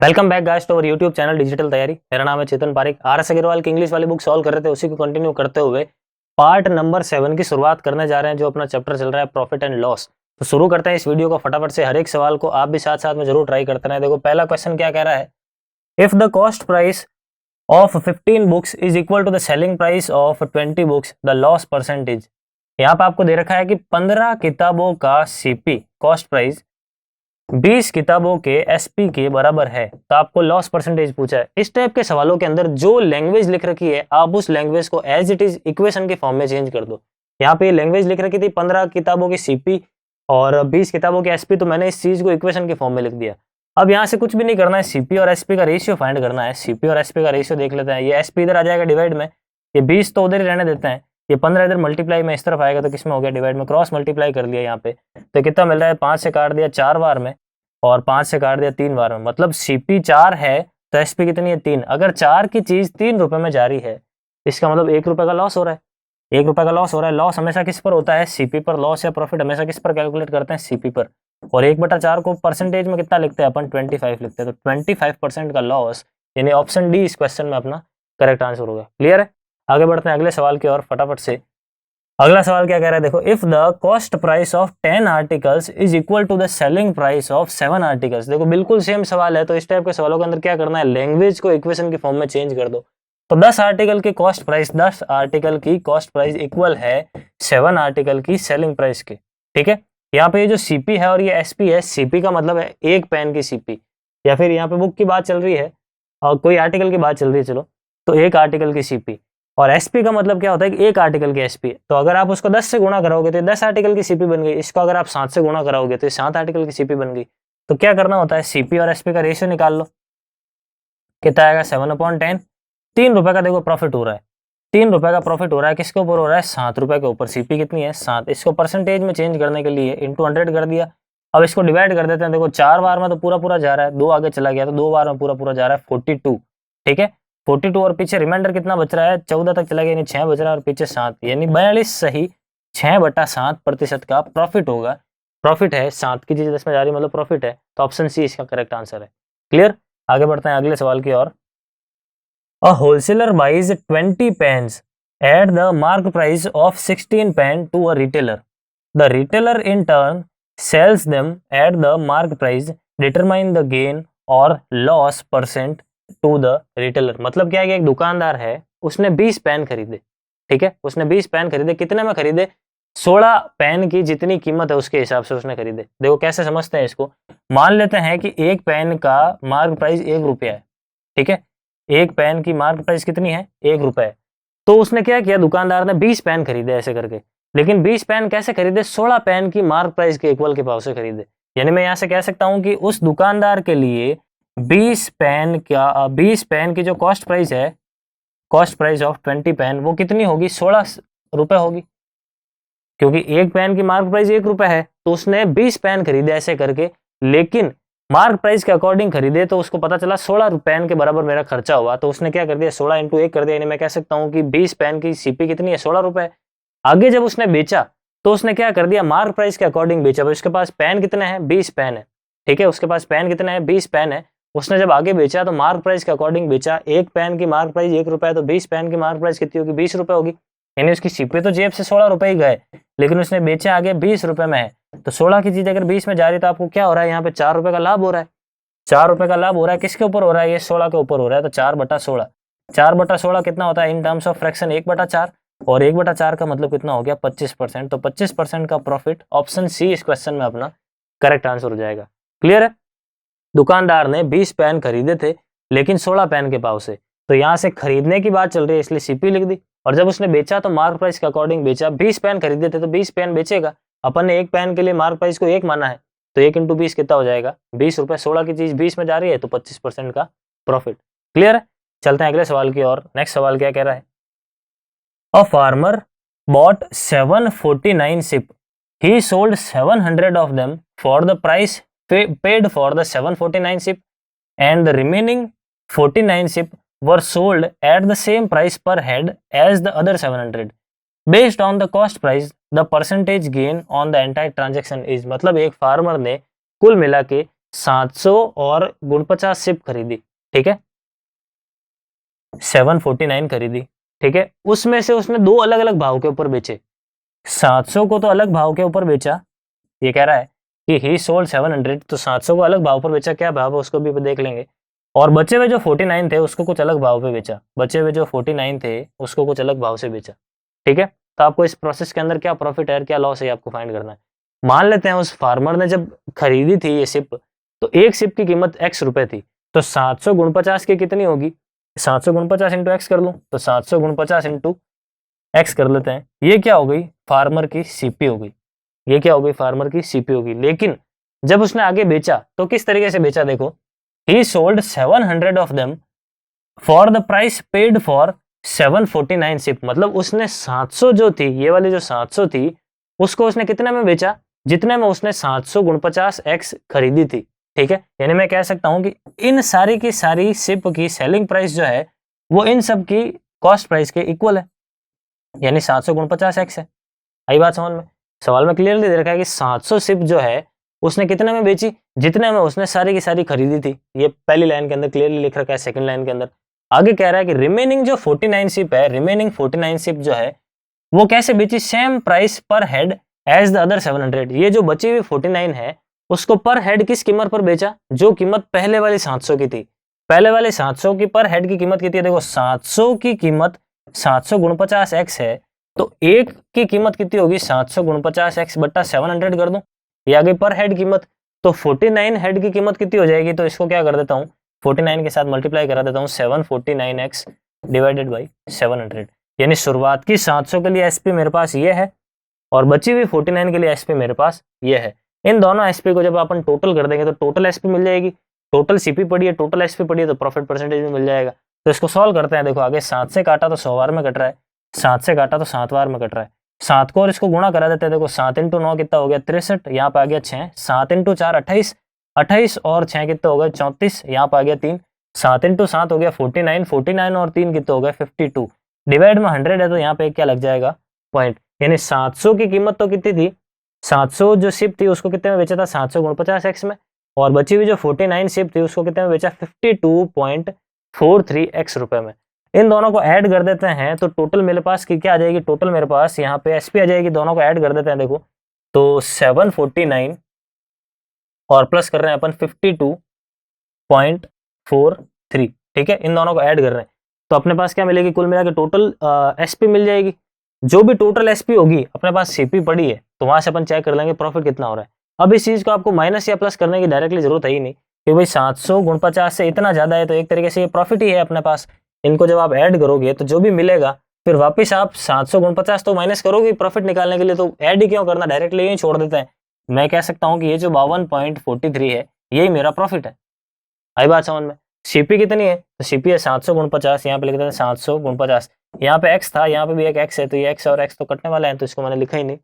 Welcome back guys to our YouTube channel digital Taiyari. मेरा नाम है चेतन पारिक। आर.एस. अग्रवाल की इंग्लिश वाली बुक सॉल्व कर रहे थे, उसी को कंटिन्यू करते हुए पार्ट नंबर 7 की शुरुआत करने जा रहे हैं, जो अपना चैप्टर चल रहा है प्रॉफिट एंड लॉस। तो शुरू करते हैं इस वीडियो को फटाफट से। हर एक सवाल को आप भी साथ साथ में जरूर ट्राई करते रहें। देखो पहला क्वेश्चन क्या कह रहा है, if the cost price of 15 books is equal to the selling price of 20 books, the loss percentage. यहाँ पे आपको दे रखा है कि 15 किताबों का सीपी कॉस्ट प्राइस 20 किताबों के एसपी के बराबर है, तो आपको लॉस परसेंटेज पूछा है। इस टाइप के सवालों के अंदर जो लैंग्वेज लिख रखी है, आप उस लैंग्वेज को एज इट इज इक्वेशन के फॉर्म में चेंज कर दो। यहाँ पे लैंग्वेज लिख रखी थी 15 किताबों की सीपी और 20 किताबों के एसपी, तो मैंने इस चीज को इक्वेशन के फॉर्म में लिख दिया। अब यहाँ से कुछ भी नहीं करना है, सीपी और एसपी का रेशियो फाइंड करना है। सीपी और एसपी का रेशियो देख लेते हैं। ये एसपी इधर आ जाएगा डिवाइड में, ये 20 तो उधर ही रहने देते हैं, ये 15 इधर मल्टीप्लाई में इस तरफ आएगा, तो किसमें हो गया डिवाइड में, क्रॉस मल्टीप्लाई कर लिया यहाँ पे। तो कितना मिल रहा है, 5 से काट दिया 4 बार में और 5 से काट दिया 3 बार में, मतलब सीपी 4 है तो एसपी कितनी है 3। अगर 4 की चीज 3 रुपए में जा रही है, इसका मतलब 1 रुपए का लॉस हो रहा है। 1 रुपए का लॉस हो रहा है। लॉस हमेशा किस पर होता है, सीपी पर। लॉस या प्रॉफिट हमेशा किस पर कैलकुलेट करते हैं, सीपी पर। और 1/4 को परसेंटेज में कितना लिखते हैं अपन, 25 लिखते हैं। तो 25% का लॉस, यानी ऑप्शन डी इस क्वेश्चन में अपना करेक्ट आंसर होगा। क्लियर है। आगे बढ़ते हैं अगले सवाल की ओर फटाफट से। अगला सवाल क्या कह रहा है, देखो, if the cost price of 10 articles is equal to the selling price of 7 articles. देखो बिल्कुल सेम सवाल है, तो इस टाइप के सवालों के अंदर क्या करना है, लैंग्वेज को इक्वेशन के फॉर्म में चेंज कर दो। तो 10 आर्टिकल की कॉस्ट प्राइस, 10 आर्टिकल की कॉस्ट प्राइस इक्वल है 7 आर्टिकल की सेलिंग प्राइस के। ठीक है। यहाँ पे ये जो सीपी है और ये एसपी है, सीपी का मतलब है एक पेन की सीपी, या फिर यहाँ पे बुक की बात चल रही है और कोई आर्टिकल की बात चल रही है, चलो तो एक आर्टिकल की सीपी। और एसपी का मतलब क्या होता है कि एक आर्टिकल की एसपी। तो अगर आप उसको 10 से गुणा कराओगे तो 10 आर्टिकल की सीपी बन गई। इसको अगर आप 7 से गुणा कराओगे तो 7 आर्टिकल की सीपी बन गई। तो क्या करना होता है, सीपी और एसपी का रेशियो निकाल लो। कितना आएगा, 7/10। 3 रुपए का देखो प्रॉफिट हो रहा है। 3 रुपए का प्रॉफिट हो रहा है, किसके ऊपर हो रहा है, 7 रुपए के ऊपर। सीपी कितनी है, 7। इसको परसेंटेज में चेंज करने के लिए इंटू 100 कर दिया। अब इसको डिवाइड कर देते हैं। देखो 4 बार में तो पूरा पूरा जा रहा है, 2 आगे चला गया तो 2 बार में पूरा पूरा जा रहा है, 42। ठीक है। 42 और पीछे रिमाइंडर कितना बच रहा है, 14 तक चला गया, यानी 6 बच रहा है और पीछे 7, यानी 42 सही 6/7% का प्रॉफिट होगा। प्रॉफिट है, 7 की चीज 10 में जा रही मतलब प्रॉफिट है, तो ऑप्शन सी इसका करेक्ट आंसर है। क्लियर। आगे बढ़ते हैं अगले सवाल की ओर। A wholesaler buys 20 pens at the mark price of 16 pen to a retailer. The retailer in turn sells them at the mark price, determine the gain or loss percent to the retailer। मतलब क्या है कि एक दुकानदार है, उसने 20 pen खरीदे। ठीक है, उसने 20 पेन खरीदे, कितने में खरीदे, 16 पेन की जितनी कीमत है उसके हिसाब से उसने खरीदे। देखो कैसे समझते हैं इसको, मान लेते हैं कि एक पेन का मार्क प्राइस 1 रुपया है। ठीक है, एक पेन की मार्क प्राइस कितनी है, 1 रुपया है। तो उसने क्या किया, दुकानदार ने 20 पेन खरीदे ऐसे करके, लेकिन 20 पेन कैसे खरीदे, 16 पेन की मार्क प्राइस के इक्वल के भाव से खरीदे। यानी मैं यहां से कह सकता हूं कि उस दुकानदार के लिए 20 पेन की जो कॉस्ट प्राइस है, कॉस्ट प्राइस ऑफ 20 पेन, वो कितनी होगी, 16 रुपए होगी, क्योंकि एक पेन की मार्क प्राइस 1 रुपया है। तो उसने 20 पेन खरीदे ऐसे करके, लेकिन मार्क प्राइस के अकॉर्डिंग खरीदे, तो उसको पता चला 16 पेन के बराबर मेरा खर्चा हुआ, तो उसने क्या कर दिया, 16 × 1 कर दिया। यानी मैं कह सकता हूं कि 20 पेन की सीपी कितनी है, 16 रुपए। आगे जब उसने बेचा तो उसने क्या कर दिया, मार्क प्राइस के अकॉर्डिंग बेचा। उसके पास पेन कितने हैं, 20 पेन है। ठीक है, उसके पास पेन कितने हैं, 20 पेन है। उसने जब आगे बेचा तो मार्क प्राइस के अकॉर्डिंग बेचा। एक पेन की मार्क प्राइस 1 रुपया है, तो 20 पेन की मार्क प्राइस कितनी होगी, 20 रुपए होगी। यानी उसकी सीपी तो जेब से 16 रुपए ही गए, लेकिन उसने बेचा आगे 20 रुपए में है। तो 16 की चीज अगर 20 में जा रही है तो आपको क्या हो रहा है, यहाँ पे 4 रुपए का लाभ हो रहा है। 4 रुपए का लाभ हो रहा है, किसके ऊपर हो रहा है, ये 16 के ऊपर हो रहा है। तो 4/16, 4/16 कितना होता है इन टर्म्स ऑफ फ्रैक्शन, 1/4, और 1/4 का मतलब कितना हो गया, 25%। तो 25% का प्रॉफिट, ऑप्शन सी इस क्वेश्चन में अपना करेक्ट आंसर हो जाएगा। क्लियर है। दुकानदार ने 20 पेन खरीदे थे, लेकिन 16 पेन के भाव से। तो यहाँ से खरीदने की बात चल रही है, इसलिए सीपी लिख दी। और जब उसने बेचा तो मार्क प्राइस के अकॉर्डिंग बेचा। 20 पेन खरीदे थे तो 20 पेन बेचेगा। अपन ने एक पेन के लिए मार्क प्राइस को 1 माना है, तो 1 × 20 कितना हो जाएगा, 20 रुपए। 16 की चीज 20 में जा रही है, तो 25% का प्रॉफिट। क्लियर है। चलते हैं अगले सवाल की ओर। नेक्स्ट सवाल क्या कह रहा है, A farmer bought 749 sheep. He sold 700 of them for the price paid for the 749 sheep, and the remaining 49 sheep were sold at the same price per head as the other 700. Based on the cost price, the percentage gain on the entire transaction is। मतलब एक farmer ने कुल मिला के 700 और 49 ship खरीदी, ठीक है, 749 खरीदी, ठीक है, उसमें से उसने दो अलग अलग भाव के ऊपर बेचे। 700 को तो अलग भाव के ऊपर बेचा, ये कह रहा है कि ही सोल्ड 700, तो 700 को अलग भाव पर बेचा, क्या भाव है उसको भी देख लेंगे। और बचे हुए जो 49 थे उसको कुछ अलग भाव पे बेचा, बचे हुए जो 49 थे उसको कुछ अलग भाव से बेचा, ठीक है। तो आपको इस प्रोसेस के अंदर क्या प्रॉफिट है क्या लॉस है आपको फाइंड करना है। मान लेते हैं उस फार्मर ने जब खरीदी थी ये शिप, तो एक शिप की कीमत x रुपए थी, तो 700 गुण 50 की कितनी होगी, 700 गुण 50 इंटू एक्स कर लूं, तो 700 गुण 50 इंटू एक्स कर लेते हैं। ये क्या हो गई, फार्मर की सीपी हो गई, ये क्या हो गई, फार्मर की सीपी होगी। लेकिन जब उसने आगे बेचा तो किस तरीके से बेचा, देखो, ही sold 700 of them for the price paid for 749 ship, मतलब उसने 700 जो थी, ये वाली जो 700 थी, उसको उसने कितने में बेचा, जितने में उसने 700 गुण 50 एक्स खरीदी थी, ठीक है। यानी मैं कह सकता हूं कि इन सारी की सारी शिप की सेलिंग प्राइस जो है वो इन सब की कॉस्ट प्राइस के इक्वल है, यानी 700 गुण 50 एक्स है। आई बात समझ में। सवाल में क्लियरली दे रखा है कि 700 शिप जो है उसने कितने में बेची, जितने में उसने सारी की सारी खरीदी थी, ये पहली लाइन के अंदर क्लियरली लिख रखा है। सेकंड लाइन के अंदर आगे कह रहा है कि रिमेनिंग जो 49 शिप है, रिमेनिंग 49 शिप जो है वो कैसे बेची, सेम प्राइस पर हेड एज द अदर 700, ये जो बची हुई 49 है उसको पर हेड किस कीमत पर बेचा, जो कीमत पहले वाली 700 की थी। पहले वाले 700 की पर हेड की कीमत कितनी है, देखो 700 की कीमत 700 गुण 50 एक्स है, तो एक की कीमत कितनी होगी, 700 गुण 50 एक्स बट्टा 700 कर दूं, ये आ गई पर हेड कीमत। तो 49 हेड की कीमत कितनी हो जाएगी, तो इसको क्या कर देता हूँ 49 के साथ मल्टीप्लाई करा देता हूँ, 749x डिवाइडेड बाई 700, यानी शुरुआत की 700 के लिए एसपी मेरे पास ये है और बची हुई 49 के लिए एसपी मेरे पास ये है। इन दोनों एसपी को जब अपन टोटल कर देंगे तो टोटल एसपी मिल जाएगी, टोटल सीपी पड़ी है, टोटल एसपी पड़ी है, तो प्रॉफिट परसेंटेज भी मिल जाएगा। तो इसको सॉल्व करते हैं। देखो आगे 7 से काटा तो 100 बार में कट रहा है, 7 से काटा तो 7 बार में कट रहा है, 7 को और इसको गुणा करा देते हैं। देखो 7 इंटू 9 कितना हो गया 63, यहाँ पे आ गया 6, 7 इंटू 4 28, 28 और 6 कितना हो गया 34, यहाँ पे आ गया 3, 7 इंटू 7 हो गया 49, 49 और 3 कितना हो गया 52, डिवाइड में 100 है तो यहाँ पे क्या लग जाएगा पॉइंट। यानी 700 की कीमत तो कितनी थी, 700 जो शिप थी उसको कितने में बेचा था, 700 गुण 50 एक्स में, और बची हुई जो 49 शिप थी उसको कितने में बेचा, 52.43 एक्स रुपए में। इन दोनों को ऐड कर देते हैं तो टोटल मेरे पास क्या आ जाएगी, टोटल मेरे पास यहाँ पे एसपी आ जाएगी। दोनों को ऐड कर देते हैं, देखो तो 749 और प्लस कर रहे हैं अपन 52.43, ठीक है, इन दोनों को ऐड कर रहे हैं तो अपने पास क्या मिलेगी, कुल मिला के टोटल एसपी मिल जाएगी। जो भी टोटल एसपी होगी अपने पास सीपी पड़ी है तो वहां से अपन चेक कर लेंगे प्रॉफिट कितना हो रहा है। अब इस चीज को आपको माइनस या प्लस करने की डायरेक्टली जरूरत है ही नहीं, क्योंकि भाई 700 गुण 50 से इतना ज्यादा है तो एक तरीके से ये प्रॉफिट ही है अपने पास। इनको जब आप ऐड करोगे तो जो भी मिलेगा फिर वापस आप 700 गुण 50 तो माइनस करोगे प्रॉफिट निकालने के लिए, तो ऐड ही क्यों करना, डायरेक्टली यही छोड़ देते हैं। मैं कह सकता हूँ कि ये जो 52.43 है यही मेरा प्रॉफिट है। आई बात समझ में। सीपी कितनी है, तो सीपी है 700 गुण 50, यहाँ पे लिख देते हैं 700 गुण 50, यहाँ पे एक्स था, यहाँ पे भी एक एक्स है, तो ये एक्स और एक्स तो कटने वाला है तो इसको मैंने लिखा ही नहीं।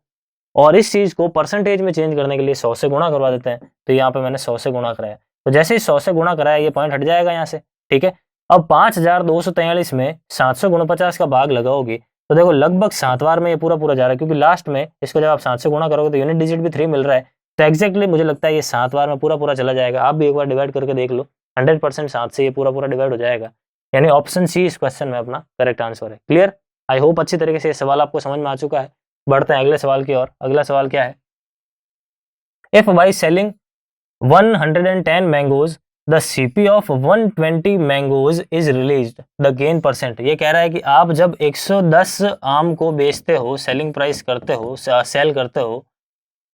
और इस चीज को परसेंटेज में चेंज करने के लिए 100 से गुणा करवा देते हैं, तो यहाँ पे मैंने 100 से गुणा कराया, तो जैसे ही 100 से गुणा कराया ये पॉइंट हट जाएगा यहाँ से, ठीक है। अब 5243 में 700 गुण 50 का भाग लगाओगे तो देखो लगभग 7 बार में ये पूरा पूरा जा रहा है, क्योंकि लास्ट में इसको जब आप 7 से गुणा करोगे तो यूनिट डिजिट भी 3 मिल रहा है, तो एक्जैक्टली मुझे लगता है ये 7 बार में पूरा पूरा चला जाएगा। आप भी एक बार डिवाइड करके देख लो, 100% 7 से ये पूरा पूरा डिवाइड हो जाएगा, यानी ऑप्शन सी इस क्वेश्चन में अपना करेक्ट आंसर है। क्लियर, आई होप अच्छी तरीके से ये सवाल आपको समझ में आ चुका है। बढ़ते हैं अगले सवाल की ओर। अगला सवाल क्या है, if by selling 110 mangoes the CP of 120 mangoes is released the gain percent. ये कह रहा है कि आप जब 110 आम को बेचते हो, सेलिंग प्राइस करते हो, सेल करते हो,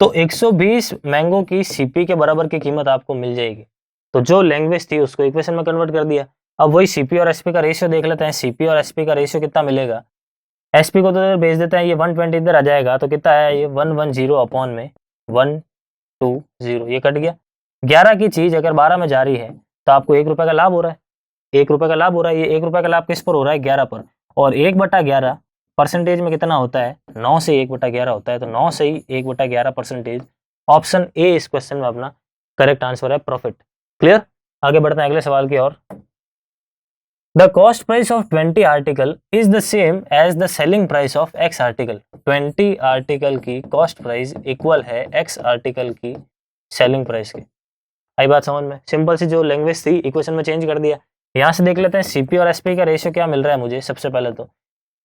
तो 120 मैंगो की सीपी के बराबर की कीमत आपको मिल जाएगी। तो जो लैंग्वेज थी उसको इक्वेशन में कन्वर्ट कर दिया। अब वही सीपी और एसपी का रेशियो देख लेते हैं, सीपी और एसपी का रेशियो कितना मिलेगा। एसपी को तो भेज देते हैं, ये 120 इधर आ जाएगा तो कितना है, ये 110 अपॉन में 120, ये कट गया। 11 की चीज अगर 12 में जा रही है तो आपको 1 रुपए का लाभ हो रहा है, 1 रुपए का लाभ हो रहा है। ये 1 रुपए का लाभ किस पर हो रहा है, 11 पर, और 1/11 परसेंटेज में कितना होता है, 9 से 1/11 होता है, तो 9 से ही 1/11 परसेंटेज। ऑप्शन ए इस क्वेश्चन में अपना करेक्ट आंसर है, प्रॉफिट। क्लियर, आगे बढ़ते हैं अगले सवाल की ओर। The cost price of 20 article is the same as the selling price of X article. 20 article की कॉस्ट प्राइस इक्वल है X आर्टिकल की सेलिंग प्राइस की। आई बात समझ में? सिंपल सी जो लैंग्वेज थी इक्वेशन में चेंज कर दिया। यहाँ से देख लेते हैं सीपी और एसपी का रेशियो क्या मिल रहा है मुझे। सबसे पहले तो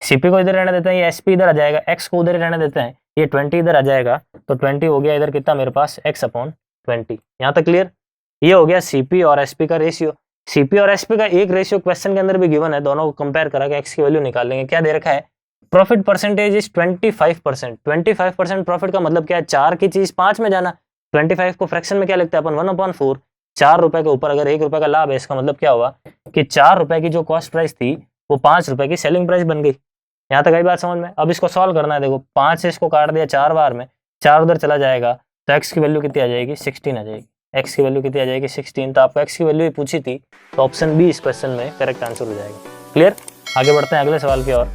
सीपी को इधर रहने देते हैं, ये एसपी इधर आ जाएगा, एक्स को उधर रहने देते हैं, ये 20 इधर आ जाएगा, तो 20 हो गया इधर कितना मेरे पास x अपॉन 20। यहाँ तक क्लियर? ये हो गया सीपी और एसपी का रेशियो। सीपी और एसपी का एक रेशियो क्वेश्चन के अंदर भी गिवन है, दोनों को कंपेयर करा के एक्स की वैल्यू निकालेंगे। क्या दे रखा है? Profit percentage is 25%। 25% प्रॉफिट का मतलब क्या है? 4 की चीज 5 में जाना। 25 को फ्रैक्शन में क्या लिखते हैं अपन? 1/4। 4 रुपए के ऊपर अगर 1 रुपए का लाभ है, इसका मतलब क्या हुआ कि 4 रुपए की जो कॉस्ट प्राइस थी वो 5 रुपए की सेलिंग प्राइस बन गई। यहाँ तक आई बात समझ में? अब इसको सॉल्व करना है। देखो 5 से इसको काट दिया 4 बार में, 4 उधर चला जाएगा तो x की वैल्यू कितनी आ जाएगी? 16 आ जाएगी। x की वैल्यू कितनी आ जाएगी? 16। तो आपको x की वैल्यू ही पूछी थी, तो ऑप्शन बी इस क्वेश्चन में करेक्ट आंसर हो जाएगा। क्लियर? आगे बढ़ते हैं अगले सवाल की ओर।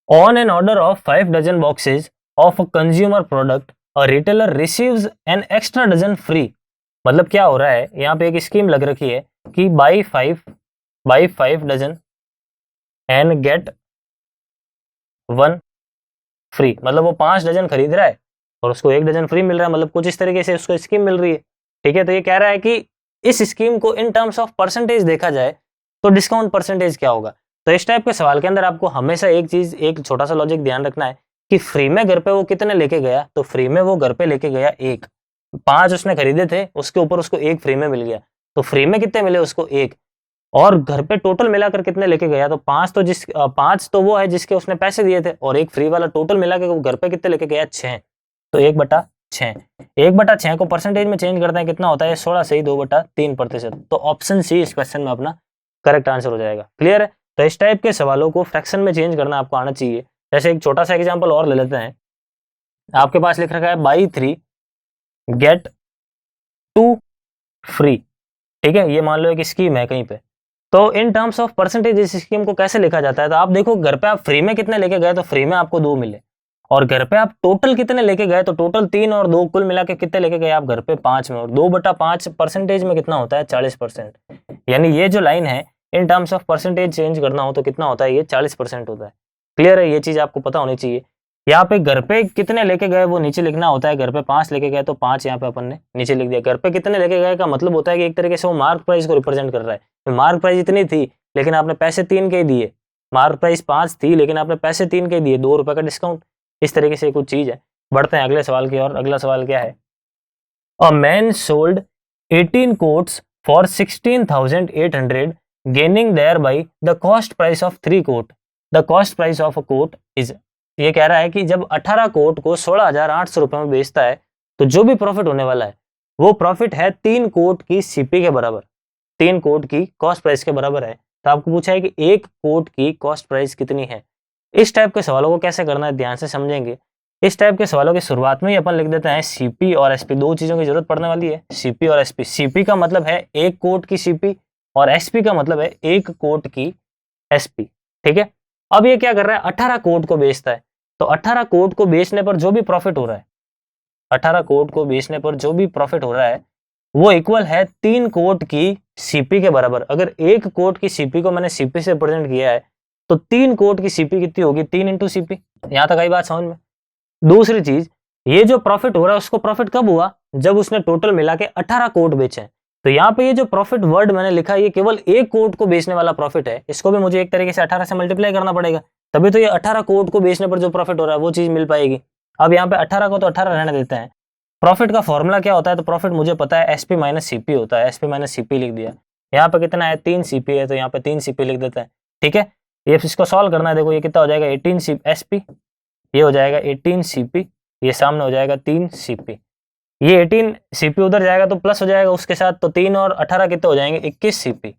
On an order of 5 dozen boxes of a consumer product a retailer receives an extra dozen free. मतलब क्या हो रहा है? यहाँ पे एक स्कीम लग रखी है कि buy 5 dozen and get 1 free. मतलब वो 5 डजन खरीद रहा है और उसको 1 डजन फ्री मिल रहा है, मतलब कुछ इस तरीके से उसको स्कीम मिल रही है। ठीक है, तो ये कह रहा है कि इस स्कीम को इन टर्म्स ऑफ परसेंटेज देखा जाए तो डिस्काउंट परसेंटेज क्या होगा। तो इस टाइप के सवाल के अंदर आपको हमेशा एक छोटा सा लॉजिक ध्यान रखना है कि फ्री में घर पे वो कितने लेके गया, तो फ्री में वो घर पे लेके गया 1। 5 उसने खरीदे थे, उसके ऊपर उसको 1 फ्री में मिल गया, तो फ्री में कितने मिले उसको? 1। और घर पे टोटल मिलाकर कितने लेके गया? तो 5 तो वो है जिसके उसने पैसे दिए थे, और 1 फ्री वाला, टोटल मिला के वो घर पे कितने लेके गया? 6। तो 1/6। 1/6 को परसेंटेज में चेंज करते हैं, कितना होता है? 16 से ही 2/3%। तो ऑप्शन सी इस क्वेश्चन में अपना करेक्ट आंसर हो जाएगा। क्लियर है? तो इस टाइप के सवालों को फ्रैक्शन में चेंज करना आपको आना चाहिए। जैसे एक छोटा सा एग्जाम्पल और ले लेते हैं। आपके पास लिख रखा है बाई 3 गेट 2 फ्री। ठीक है, ये मान लो एक स्कीम है कहीं पे, तो इन टर्म्स ऑफ परसेंटेज इस स्कीम को कैसे लिखा जाता है? तो आप देखो घर पे आप फ्री में कितने लेके गए, तो फ्री में आपको 2 मिले, और घर पे आप टोटल कितने लेके गए, तो टोटल 3 और 2 कुल मिला के कितने लेके गए आप घर पे? 5 में, और 2/5 परसेंटेज में कितना होता है? 40%। यानी ये जो लाइन है, in terms of percentage change करना हो तो कितना होता है? ये 40% होता है। क्लियर है? ये चीज आपको पता होनी चाहिए। यहाँ पे घर पे कितने लेके गए वो नीचे लिखना होता है। घर पे 5 लेके गए तो 5 यहाँ पे अपन ने नीचे लिख दिया। घर पे कितने लेके गए का मतलब होता है कि एक तरीके से वो मार्क प्राइस को रिप्रेजेंट कर रहा है। मार्क प्राइस इतनी थी लेकिन आपने पैसे 3 के ही दिए। मार्क प्राइस 5 थी लेकिन आपने पैसे 3 के दिए, 2 रुपए का डिस्काउंट। इस तरीके से कुछ चीज है। बढ़ते हैं अगले सवाल की ओर। अगला सवाल क्या है? A man sold 18 coats for 16,800 gaining their by the cost price of 3 coat. The cost price of a coat is. ये कह रहा है कि जब 18 कोट को 16,800 रुपए में बेचता है तो जो भी प्रॉफिट होने वाला है वो प्रॉफिट है 3 कोट की सीपी के बराबर, 3 कोट की कॉस्ट प्राइस के बराबर है। तो आपको पूछा है कि 1 कोट की कॉस्ट प्राइस कितनी है। इस टाइप के सवालों को कैसे करना है ध्यान से समझेंगे। इस टाइप के सवालों की शुरुआत में ही अपन लिख देते हैं सीपी और एसपी। 2 चीजों की जरूरत पड़ने वाली है, सीपी और एसपी। सीपी का मतलब है 1 कोट की सीपी और एसपी का मतलब है 1 कोट की एसपी। ठीक है, अब ये क्या कर रहा है? 18 कोट को बेचता है, तो 18 कोट को बेचने पर जो भी प्रॉफिट हो रहा है, 18 कोट को बेचने पर जो भी प्रॉफिट हो रहा है वो इक्वल है 3 कोट की सीपी के बराबर। अगर 1 कोट की सीपी को मैंने सीपी से प्रेजेंट किया है तो 3 कोट की सीपी कितनी होगी? 3 इंटू सीपी। यहां तक आई बात समझ में? दूसरी चीज, ये जो प्रॉफिट हो रहा है उसको प्रॉफिट कब हुआ? जब उसने टोटल मिला के 18 कोट बेचे। तो यहाँ पे ये जो प्रॉफिट वर्ड मैंने लिखा है ये केवल 1 कोट को बेचने वाला प्रॉफिट है। इसको भी मुझे एक तरीके से 18 से मल्टीप्लाई करना पड़ेगा, तभी तो ये 18 कोट को बेचने पर जो प्रॉफिट हो रहा है वो चीज मिल पाएगी। अब यहाँ पे 18 को तो 18 रहने देते हैं। प्रॉफिट का फॉर्मूला क्या होता है? तो प्रॉफिट मुझे पता है एसपी माइनस सीपी होता है। एसपी माइनस सीपी लिख दिया। यहाँ पे कितना है? 3 सीपी है, तो यहाँ पे 3 सीपी लिख देते हैं। ठीक है, ये इसको सॉल्व करना है। देखो ये कितना हो जाएगा? 18 एसपी, ये हो जाएगा 18 सीपी, ये सामने हो जाएगा 3 सीपी। ये 18 सीपी उधर जाएगा तो प्लस हो जाएगा उसके साथ, तो 3 और 18 कितने हो जाएंगे? 21 सीपी।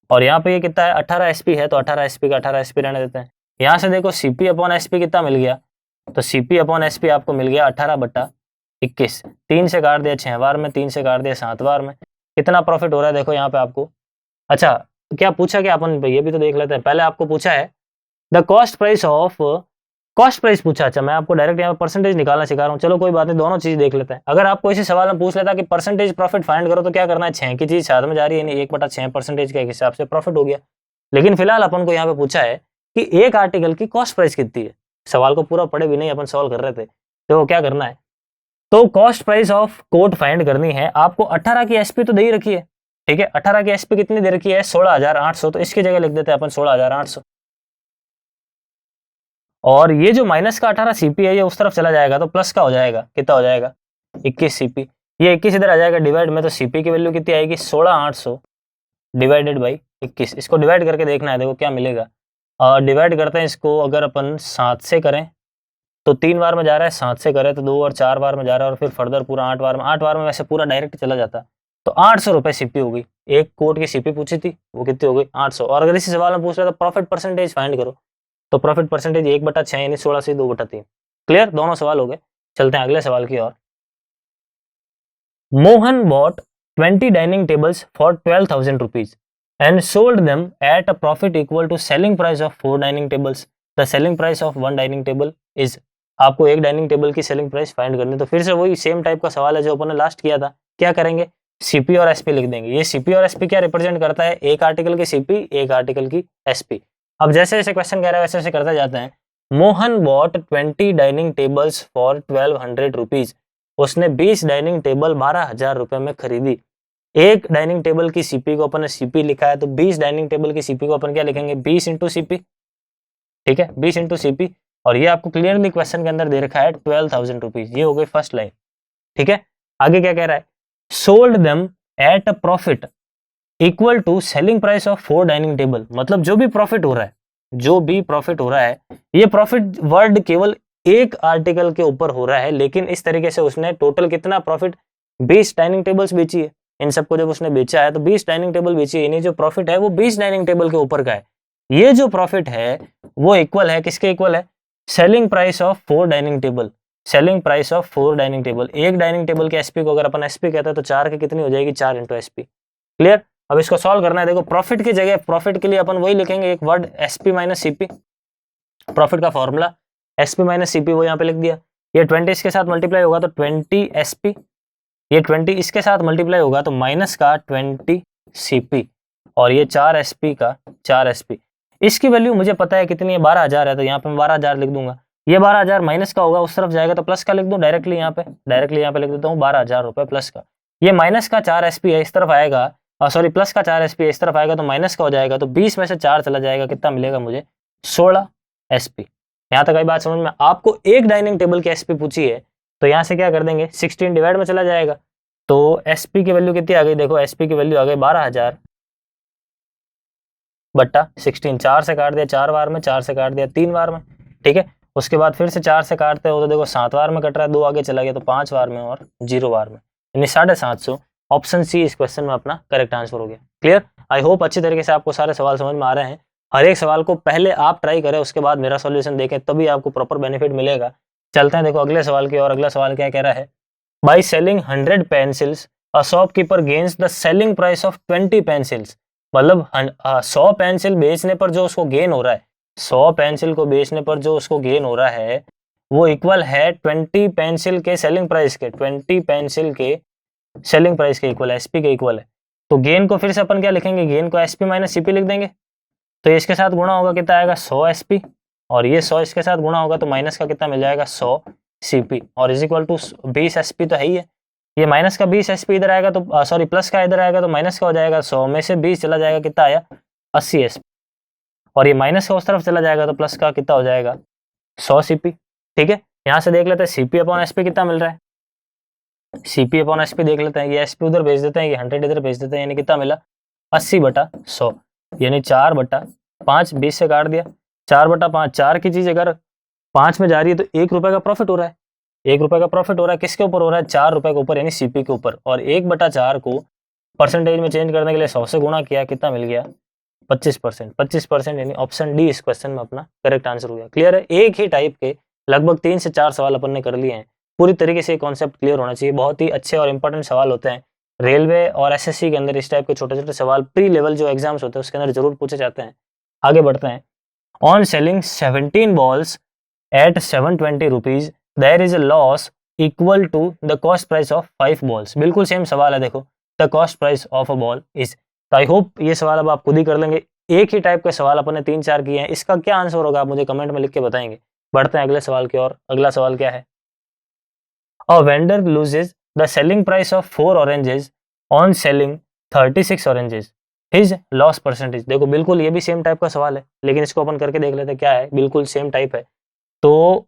और यहाँ पे ये कितना है? 18 एसपी है, तो 18 एसपी का 18 एसपी रहने देते हैं। यहाँ से देखो सीपी अपॉन एसपी कितना मिल गया? तो सीपी अपॉन एसपी आपको मिल गया 18/21। 3 से काट दिया 6 बार में, 3 से काट दिया 7 बार में। कितना प्रॉफिट हो रहा है देखो यहाँ पे आपको। अच्छा, क्या पूछा? क्या अपन ये भी तो देख लेते हैं। पहले आपको पूछा है the cost price of, cost price पूछा। अच्छा, मैं आपको डायरेक्ट यहाँ पे परसेंटेज निकालना सिखा रहा हूँ। चलो कोई बात नहीं, दोनों चीज देख लेते हैं। अगर आपको इसी सवाल में पूछ लेता कि परसेंटेज प्रॉफिट फाइंड करो तो क्या करना है? 6 की चीज 7 में जा रही है, 1/6 परसेंटेज के हिसाब से प्रॉफिट हो गया। लेकिन फिलहाल अपन को यहाँ पे पूछा है कि एक आर्टिकल की कॉस्ट प्राइस कितनी है। सवाल को पूरा पढ़े भी नहीं अपन सॉल्व कर रहे थे, तो क्या करना है? तो cost price of coat find करनी है आपको। 18 की एसपी तो दे ही रखी है, ठीक है। 18 की एसपी कितनी दे रखी है? 16,800। तो इसकी जगह लिख देते हैं अपन 16,800। और ये जो माइनस का 18 सीपी है ये उस तरफ चला जाएगा तो प्लस का हो जाएगा, कितना हो जाएगा? 21 सीपी। ये 21 इधर आ जाएगा डिवाइड में, तो सीपी की वैल्यू कितनी आएगी? 16,800 डिवाइडेड बाई 21। इसको डिवाइड करके देखना है, देखो क्या मिलेगा। और डिवाइड करते हैं इसको, अगर अपन 7 से करें तो 3 बार में जा रहा है, 7 से करें तो 2 और 4 बार में जा रहा है, और फिर फर्दर पूरा 8 बार में। 8 बार में वैसे पूरा डायरेक्ट चला जाता है। तो 800 रुपये सीपी हो गई। एक कोट की सीपी पूछी थी, वो कितनी हो गई? 800। और अगर इसी सवाल में पूछ रहा था प्रॉफिट परसेंटेज फाइंड करो, तो प्रॉफिट परसेंटेज 1/6 यानी 16 से 2/3। क्लियर, दोनों सवाल हो गए। चलते हैं अगले सवाल की ओर। Mohan bought 20 dining tables for 12,000 rupees and sold them at a profit equal to selling price of 4 dining tables. The selling price of 1 dining table is। आपको एक डाइनिंग टेबल की सेलिंग प्राइस फाइंड करनी है। तो फिर से वही सेम टाइप का सवाल है जो अपन ने लास्ट किया था। क्या करेंगे? सीपी और एसपी लिख देंगे। ये सीपी और एसपी क्या रिप्रेजेंट करता है? एक आर्टिकल की सीपी, एक आर्टिकल की एसपी। अब जैसे जैसे क्वेश्चन कह रहा है वैसे वैसे करते जाते हैं। Mohan bought 20 dining tables for 1200 rupees. उसने 20 डाइनिंग टेबल 12,000 रुपए में खरीदी। एक डाइनिंग टेबल की सीपी को अपन ने सीपी लिखा है, तो 20 डाइनिंग टेबल की सीपी को अपन क्या लिखेंगे? 20 इंटू सीपी, ठीक है, 20 इंटू सीपी। और ये आपको क्लियरली क्वेश्चन के अंदर दे रखा है 12,000 रुपीज। ये हो गई फर्स्ट लाइन, ठीक है। आगे क्या कह रहा है? Sold them at a profit equal to selling price of 4 dining table. मतलब जो भी प्रॉफिट हो रहा है, जो भी प्रॉफिट हो रहा है, ये प्रॉफिट वर्ड केवल एक आर्टिकल के ऊपर हो रहा है, लेकिन इस तरीके से उसने टोटल कितना प्रॉफिट? 20 डाइनिंग टेबल्स बेची है। इन सबको जब उसने बेचा है तो 20 डाइनिंग टेबल बेची है, यानी जो प्रॉफिट है वो 20 डाइनिंग टेबल के ऊपर का है। ये जो प्रॉफिट है वो इक्वल है किसके? इक्वल है selling price of 4 dining table. Selling price of 4 dining table. एक डाइनिंग टेबल के एसपी को अगर अपन एसपी कहते हैं तो 4 की कितनी हो जाएगी? 4 इंटू एसपी। क्लियर। अब इसको सॉल्व करना है। देखो प्रॉफिट की जगह, प्रॉफिट के लिए अपन वही लिखेंगे एक word, SP minus CP. Profit का फॉर्मूला एसपी माइनस सीपी, वो यहाँ पे लिख दिया। ये 20 इसके साथ मल्टीप्लाई होगा तो 20 एसपी, ये 20 इसके साथ मल्टीप्लाई होगा तो माइनस का 20 सीपी, और ये 4 एसपी का 4 एसपी। इसकी वैल्यू मुझे पता है कितनी है? 12,000 है, तो यहाँ पे मैं 12,000 लिख दूंगा। ये 12,000 माइनस का होगा, उस तरफ जाएगा तो प्लस का लिख दूं डायरेक्टली यहाँ पे, डायरेक्टली यहाँ पे लिख देता हूँ 12,000 रुपए प्लस का। ये माइनस का 4 एसपी है, इस तरफ आएगा, सॉरी प्लस का 4 एसपी है, इस तरफ आएगा तो माइनस का हो जाएगा, तो 20 में से 4 चला जाएगा, कितना मिलेगा मुझे? 16 एसपी। यहाँ तक आई बात समझ में? आपको एक डाइनिंग टेबल की एसपी पूछी है, तो यहाँ से क्या कर देंगे? 16 डिवाइड में चला जाएगा, तो एसपी की वैल्यू कितनी आ गई? देखो एसपी की वैल्यू आ गई 12,000 बट्टा 16। 4 से काट दिया 4 बार में, 4 से काट दिया 3 बार में, ठीक है। उसके बाद फिर से 4 से काटते हो तो देखो 7 बार में कट रहा है, 2 आगे चला गया तो 5 बार में और 0 बार में, यानी 750। ऑप्शन सी इस क्वेश्चन में अपना करेक्ट आंसर हो गया। क्लियर। आई होप अच्छी तरीके से आपको सारे सवाल समझ में आ रहे हैं। हर एक सवाल को पहले आप ट्राई करें, उसके बाद मेरा सॉल्यूशन देखें, तभी आपको प्रॉपर बेनिफिट मिलेगा। चलते हैं देखो अगले सवाल की। और अगला सवाल क्या कह रहा है? By selling 100 pencils a shopkeeper gains the selling price of 20 pencils. मतलब 100 पेंसिल बेचने पर जो उसको गेन हो रहा है, 100 पेंसिल को बेचने पर जो उसको गेन हो रहा है वो इक्वल है 20 पेंसिल के सेलिंग प्राइस के। 20 पेंसिल के सेलिंग प्राइस के इक्वल है, एसपी के इक्वल है। तो गेन को फिर से अपन क्या लिखेंगे? गेन को एसपी माइनस सीपी लिख देंगे। तो इसके साथ गुणा होगा, कितना आएगा? 100 एसपी, और ये 100 इसके साथ गुणा होगा तो माइनस का कितना मिल जाएगा? 100 सीपी, और इज इक्वल टू 20 एसपी तो है ही है। ये माइनस का 20 एसपी इधर आएगा तो सॉरी प्लस का इधर आएगा तो माइनस का हो जाएगा। 100 में से 20 चला जाएगा, कितना आया? 80 एसपी, और ये माइनस का उस तरफ चला जाएगा तो प्लस का कितना हो जाएगा? 100 सीपी। ठीक है, यहाँ से देख लेते हैं सीपी अपॉन एसपी कितना मिल रहा है। सीपी अपॉन एसपी देख लेते हैं। ये एसपी उधर भेज देते हैं, ये 100 इधर भेज देते हैं, यानी कितना मिला? 80/100, यानी 4/5। 20 से काट दिया, 4/5। 4 की चीज अगर 5 में जा रही है तो 1 रुपए का प्रॉफिट हो रहा है। 1 रुपए का प्रॉफिट हो रहा है, किसके ऊपर हो रहा है? 4 रुपए के ऊपर, यानी सीपी के ऊपर। और 1/4 को परसेंटेज में चेंज करने के लिए 100 से गुणा किया, कितना मिल गया? 25%। 25%, यानी ऑप्शन डी इस क्वेश्चन में अपना करेक्ट आंसर हो गया। क्लियर है। एक ही टाइप के लगभग 3 से 4 सवाल अपन ने कर लिए हैं। पूरी तरीके से कॉन्सेप्ट क्लियर होना चाहिए। बहुत ही अच्छे और इंपॉर्टेंट सवाल होते हैं रेलवे और एसएससी के अंदर। इस टाइप के छोटे छोटे सवाल प्री लेवल जो एग्जाम्स होते हैं उसके अंदर जरूर पूछे जाते हैं। आगे बढ़ते हैं। On selling 17 balls at 720 rupees there is a loss equal to the cost price of 5 balls. बिल्कुल सेम सवाल है, देखो the cost price of a ball is. तो आई होप ये सवाल अब आप खुद ही कर लेंगे। एक ही टाइप के सवाल अपन ने 3-4 किए हैं। इसका क्या आंसर होगा आप मुझे कमेंट में लिख के बताएंगे। बढ़ते हैं अगले सवाल की ओर। अगला सवाल क्या है? A vendor loses the selling price of 4 oranges on selling 36 oranges, his loss percentage. देखो बिल्कुल ये भी सेम टाइप का सवाल है, लेकिन इसको अपन करके देख लेते हैं क्या है, बिल्कुल सेम टाइप है। तो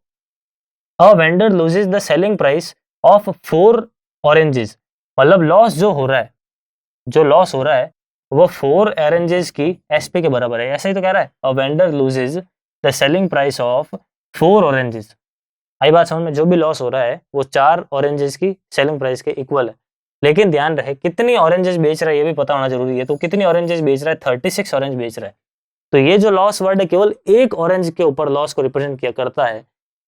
अ vendor loses the selling price of 4 oranges, मतलब लॉस जो हो रहा है, जो लॉस हो रहा है वो 4 ऑरेंजेस की एसपी के बराबर है, ऐसा ही तो कह रहा है। A vendor loses the selling price of 4 oranges, आई बात समझ में, जो भी लॉस हो रहा है वो 4 ऑरेंजेस की सेलिंग प्राइस के इक्वल है। लेकिन ध्यान रहे कितनी ऑरेंजेस बेच रहा है ये भी पता होना जरूरी है। तो कितनी ऑरेंजेस बेच रहा है, 36 ऑरेंज बेच रहा है। तो ये जो लॉस वर्ड है केवल एक ऑरेंज के ऊपर लॉस को रिप्रेजेंट किया करता है।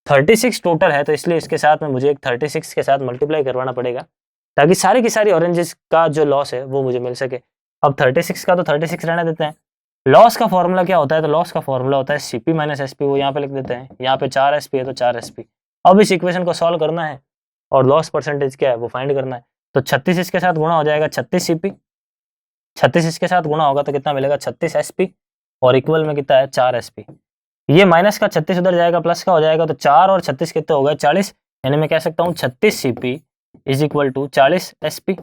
36 टोटल है, तो इसलिए इसके साथ में मुझे एक 36 के साथ मल्टीप्लाई करवाना पड़ेगा, ताकि सारी की सारी ऑरेंजेस का जो लॉस है वो मुझे मिल सके। अब 36 का तो 36 रहने देते हैं। लॉस का फॉर्मूला क्या होता है, तो लॉस का फॉर्मूला होता है सीपी माइनस एसपी, वो यहाँ पे लिख देते हैं। यहाँ पे 4 एसपी है तो 4 एसपी। अब इस इक्वेशन को सॉल्व करना है और लॉस परसेंटेज क्या है वो फाइंड करना है। तो 36 इसके साथ गुणा हो जाएगा 36 सीपी, 36 इसके साथ गुणा होगा तो कितना मिलेगा 36 एसपी, और इक्वल में कितना है 4 एसपी। ये माइनस का 36 उधर जाएगा, प्लस का हो जाएगा, तो 4 और 36 कितने हो गए 40, यानी मैं कह सकता हूँ 36 CP is equal to 40 SP.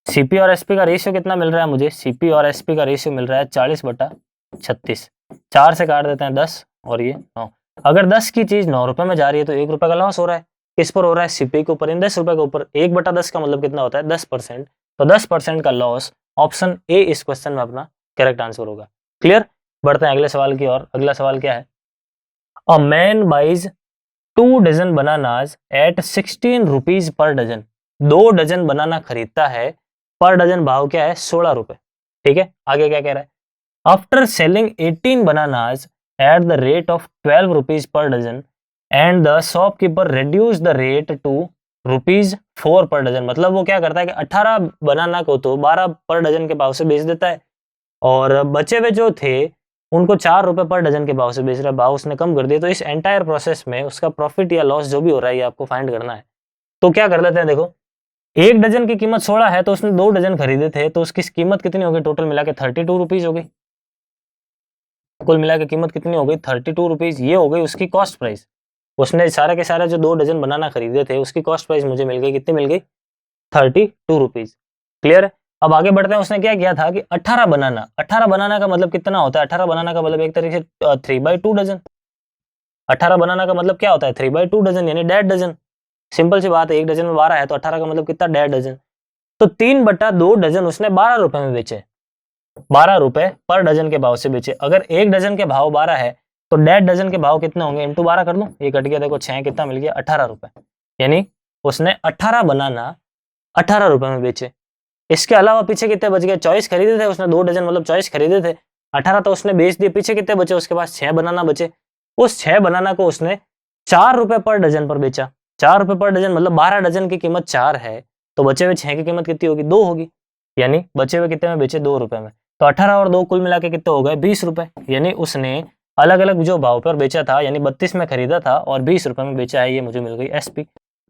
CP और एसपी का रेशियो कितना मिल रहा है मुझे, सीपी और एसपी का रेशियो मिल रहा है 40/36। 4 से काट देते हैं 10 और ये 9। अगर 10 की चीज 9 रुपए में जा रही है तो 1 रुपए का लॉस हो रहा है। किस पर हो रहा है, सीपी के ऊपर, इन 10 रुपए के ऊपर। 1/10 का मतलब कितना होता है 10%। तो 10% का लॉस, ऑप्शन ए इस क्वेश्चन में अपना करेक्ट आंसर होगा। क्लियर। बढ़ते हैं अगले सवाल की ओर। अगला सवाल क्या है, a man buys 2 dozen bananas at 16 rupees per dozen. 2 dozen banana खरीदता है, पर डजन भाव क्या है 16 रुपए। ठीक है, आगे क्या कह रहा है, after selling 18 bananas at the rate of 12 rupees per dozen and the shopkeeper reduce the rate to ₹4 per dozen. मतलब वो क्या करता है कि 18 बनाना को तो 12 पर डजन के भाव से बेच देता है, और बचे हुए जो थे उनको 4 रुपए पर डजन के भाव से बेच रहा है, भाव उसने कम कर दिया। तो इस एंटायर प्रोसेस में उसका प्रॉफिट या लॉस जो भी हो रहा है ये आपको फाइंड करना है। तो क्या कर लेते हैं, देखो 1 डजन की कीमत 16 है, तो उसने 2 डजन खरीदे थे, तो उसकी कीमत कितनी हो गई, टोटल मिला के 32 रुपीज हो गई। कुल मिला के कीमत कितनी हो गई 32 रुपीज। ये हो गई उसकी कॉस्ट प्राइस। उसने सारे के सारे जो 2 डजन बनाना खरीदे थे उसकी कॉस्ट प्राइस मुझे मिल गई, कितनी मिल गई 32 रुपीज। क्लियर है। अब आगे बढ़ते हैं, उसने क्या किया था कि 18 बनाना, 18 बनाना का मतलब कितना होता है, 18 बनाना का मतलब एक तरीके से 3/2 डजन। 18 बनाना का मतलब क्या होता है 3/2 डजन, यानी 1.5 डजन। सिंपल सी बात है, 1 डजन में 12 है तो 18 का मतलब कितना 1.5 डजन। तो 3/2 डजन उसने 12 रुपए में बेचे, 12 रुपए पर डजन के भाव से बेचे। अगर 1 डजन के भाव 12 है तो 1.5 डजन के भाव कितने होंगे, इंटू 12 कर दूं, ये कट गया, देखो 6 कितना मिल गया 18 रुपए। यानी उसने 18 बनाना 18 रुपए में बेचे। इसके अलावा पीछे कितने बच गए, 24 खरीदे थे उसने, 2 डजन मतलब 24 खरीदे थे, 18 तो उसने बेच दिए, पीछे कितने बचे उसके पास 6 बनाना बचे। उस 6 बनाना को उसने 4 रुपए पर डजन पर बेचा। 4 रुपए पर डजन मतलब 12 डजन की कीमत 4 है, तो बचे हुए 6 की कीमत कितनी होगी 2 होगी, यानी बचे हुए कितने में बेचे 2 रुपए में। तो 18 और 2 कुल मिला के कितने हो गए 20 रुपए। यानी उसने अलग अलग जो भाव पर बेचा था, यानी 32 में खरीदा था और 20 रुपए में बेचा है, ये मुझे मिल गई एसपी।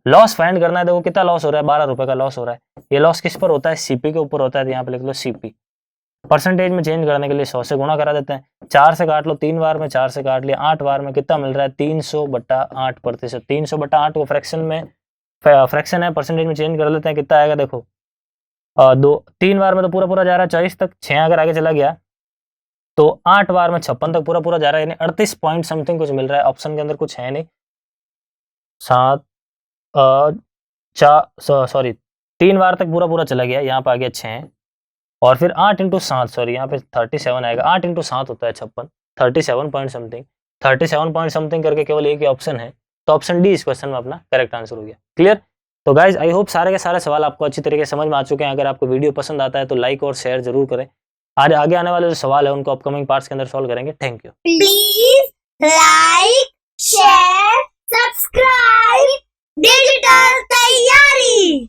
लॉस फाइंड करना है, देखो कितना लॉस हो रहा है 12 रुपए का लॉस हो रहा है। ये लॉस किस पर होता है, सीपी के ऊपर होता है, तो यहाँ पे लिख लो सीपी। परसेंटेज में चेंज करने के लिए 100 से गुणा करा देते हैं। 4 से काट लो 3 बार में, 4 से काट लिया 8 बार में, कितना मिल रहा है 300/8%। 300/8 को फ्रैक्शन में, फ्रैक्शन है, परसेंटेज में चेंज कर लेते हैं, कितना आएगा देखो 3 बार में तो पूरा पूरा जा रहा है 24 तक, 6 अगर आगे चला गया तो 8 बार में 56 तक पूरा पूरा जा रहा है, यानी 38 पॉइंट समथिंग कुछ मिल रहा है। ऑप्शन के अंदर कुछ है नहीं, 7 सॉरी 3 बार तक पूरा पूरा चला गया, यहाँ पे आ गया 6, और फिर 8 × 7, सॉरी यहाँ पे 37 आएगा, 8 × 7 होता है 56, 37 पॉइंट समथिंग, 37 पॉइंट समथिंग करके केवल एक ही ऑप्शन है, तो ऑप्शन डी इस क्वेश्चन में अपना करेक्ट आंसर हो गया। क्लियर। तो गाइज आई होप सारे के सारे सवाल आपको अच्छी तरीके से समझ में आ चुके हैं। अगर आपको वीडियो पसंद आता है तो लाइक और शेयर जरूर करें। आज आगे आने वाले जो सवाल है उनको अपकमिंग पार्ट्स के अंदर सॉल्व करेंगे। Thank you. Please like, share, subscribe digital तैयारी।